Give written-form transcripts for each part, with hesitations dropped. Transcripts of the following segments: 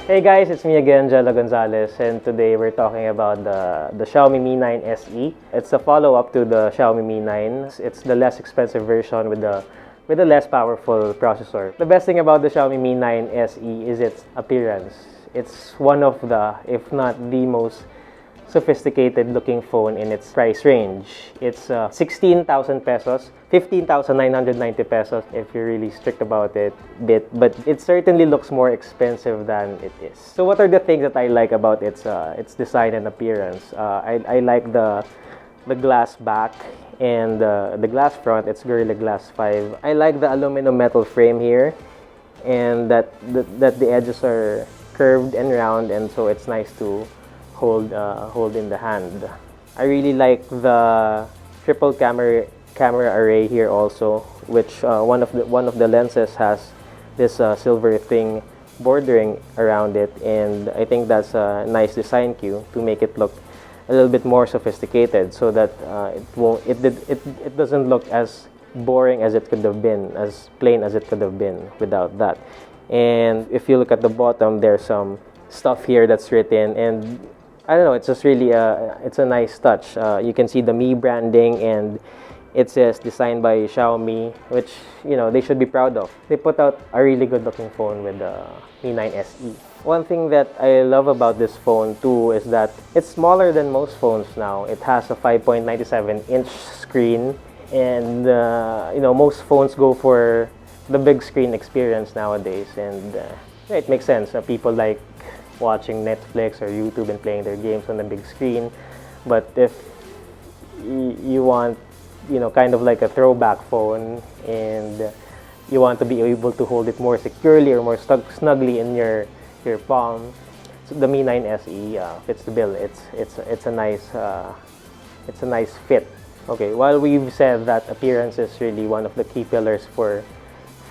Hey guys, it's me again, Jello Gonzalez, and today we're talking about the Xiaomi Mi 9 SE. It's a follow-up to the Xiaomi Mi 9. It's the less expensive version with the less powerful processor. The best thing about the Xiaomi Mi 9 SE is its appearance. It's one of the, if not the most sophisticated looking phone in its price range. It's 16,000 pesos, 15,990 pesos if you're really strict about it but it certainly looks more expensive than it is. So what are the things that I like about its design and appearance? I like the glass back and the glass front. It's Gorilla Glass 5. I like the aluminum metal frame here, and that the edges are curved and round, and so it's nice to hold in the hand. I really like the triple camera array here also, which one of the lenses has this silver thing bordering around it, and I think that's a nice design cue to make it look a little bit more sophisticated, so that it doesn't look as boring as it could have been, as plain as it could have been without that. And if you look at the bottom, there's some stuff here that's written, and I don't know, it's just really it's a nice touch. You can see the Mi branding, and it says designed by Xiaomi, which, you know, they should be proud of. They put out a really good looking phone with the Mi 9 SE. One thing that I love about this phone too is that it's smaller than most phones now. It has a 5.97-inch screen, and you know, most phones go for the big screen experience nowadays, and it makes sense. People like watching Netflix or YouTube and playing their games on the big screen. But if you want, you know, kind of like a throwback phone, and you want to be able to hold it more securely or more snugly in your palm, so the Mi 9 SE fits the bill. It's a nice fit. Okay, while we've said that appearance is really one of the key pillars for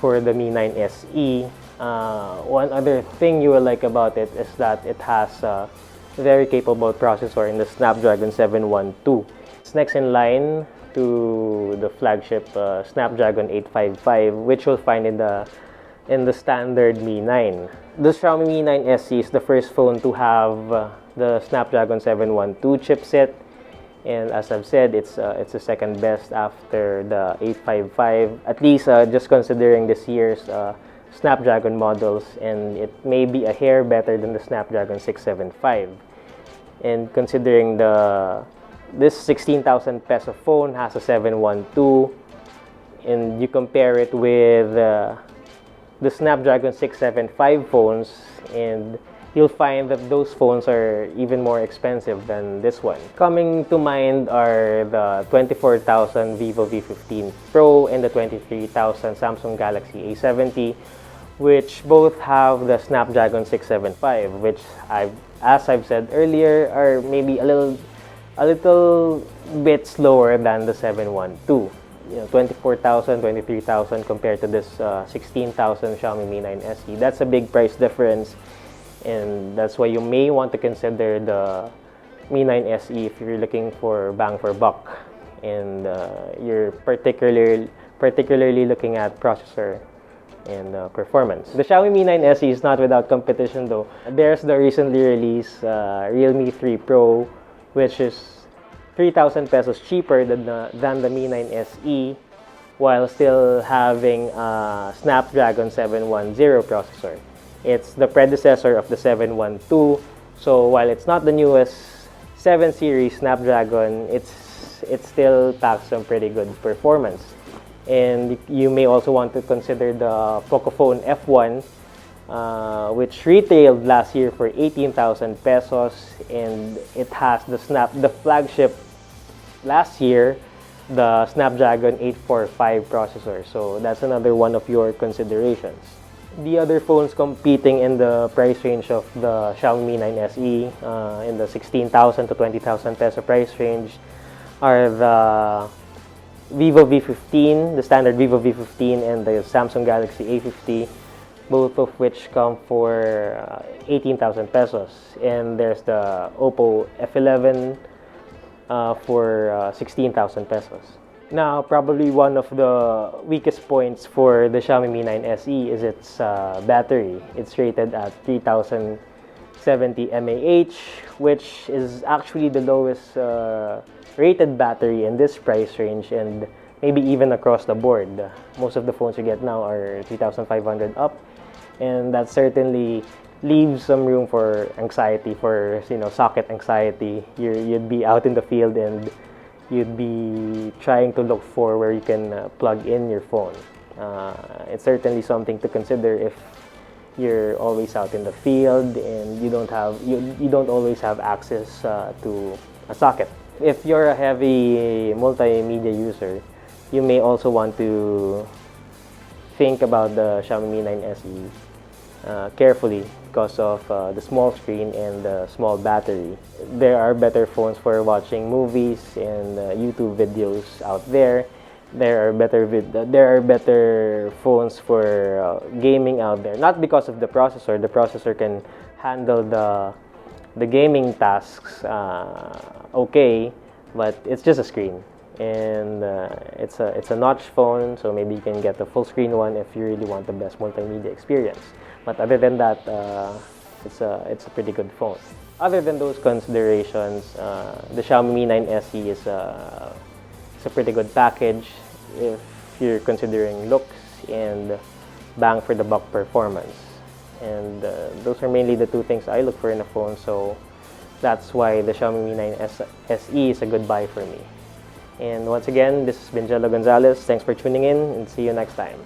the Mi 9 SE, one other thing you will like about it is that it has a very capable processor in the Snapdragon 712. It's next in line to the flagship Snapdragon 855, which you'll find in the standard Mi 9. The Xiaomi Mi 9 SE is the first phone to have the Snapdragon 712 chipset, and as I've said, it's the second best after the 855, at least just considering this year's Snapdragon models, and it may be a hair better than the Snapdragon 675. And considering this 16,000 peso phone has a 712, and you compare it with the Snapdragon 675 phones, and you'll find that those phones are even more expensive than this one. Coming to mind are the 24,000 Vivo V15 Pro and the 23,000 Samsung Galaxy A70, which both have the Snapdragon 675, which as I've said earlier, are maybe a little bit slower than the 712. You know, 24,000, 23,000 compared to this 16,000 Xiaomi Mi 9 SE. That's a big price difference, and that's why you may want to consider the Mi 9 SE if you're looking for bang for buck, and you're particularly looking at processor and performance. The Xiaomi Mi 9 SE is not without competition though. There's the recently released Realme 3 Pro, which is 3,000 pesos cheaper than the Mi 9 SE, while still having a Snapdragon 710 processor. It's the predecessor of the 712, so while it's not the newest 7 series Snapdragon, it still packs some pretty good performance. And you may also want to consider the Pocophone F1, which retailed last year for 18,000 pesos, and it has the flagship last year, the Snapdragon 845 processor. So that's another one of your considerations. The other phones competing in the price range of the Xiaomi Mi 9 SE, in the 16,000 to 20,000 peso price range, are the Vivo V15, the standard Vivo V15, and the Samsung Galaxy A50, both of which come for 18,000 pesos. And there's the Oppo F11 for 16,000 pesos. Now, probably one of the weakest points for the Xiaomi Mi 9 SE is its battery. It's rated at 3,000 70 mAh, which is actually the lowest rated battery in this price range, and maybe even across the board. Most of the phones you get now are 3,500 up, and that certainly leaves some room for anxiety, for socket anxiety. You'd be out in the field and you'd be trying to look for where you can plug in your phone. It's certainly something to consider if you're always out in the field and you don't always have access to a socket. If you're a heavy multimedia user, you may also want to think about the Xiaomi Mi 9 SE carefully because of the small screen and the small battery. There are better phones for watching movies and YouTube videos out there. There are better phones for gaming out there. Not because of the processor. The processor can handle the gaming tasks okay, but it's just a screen, and it's a notch phone, so maybe you can get the full screen one if you really want the best multimedia experience. But other than that, it's a pretty good phone. Other than those considerations, the Xiaomi Mi 9 SE is a pretty good package if you're considering looks and bang for the buck performance. And those are mainly the two things I look for in a phone, so that's why the Xiaomi Mi 9 SE is a good buy for me. And once again, this has been Jello Gonzalez. Thanks for tuning in, and see you next time.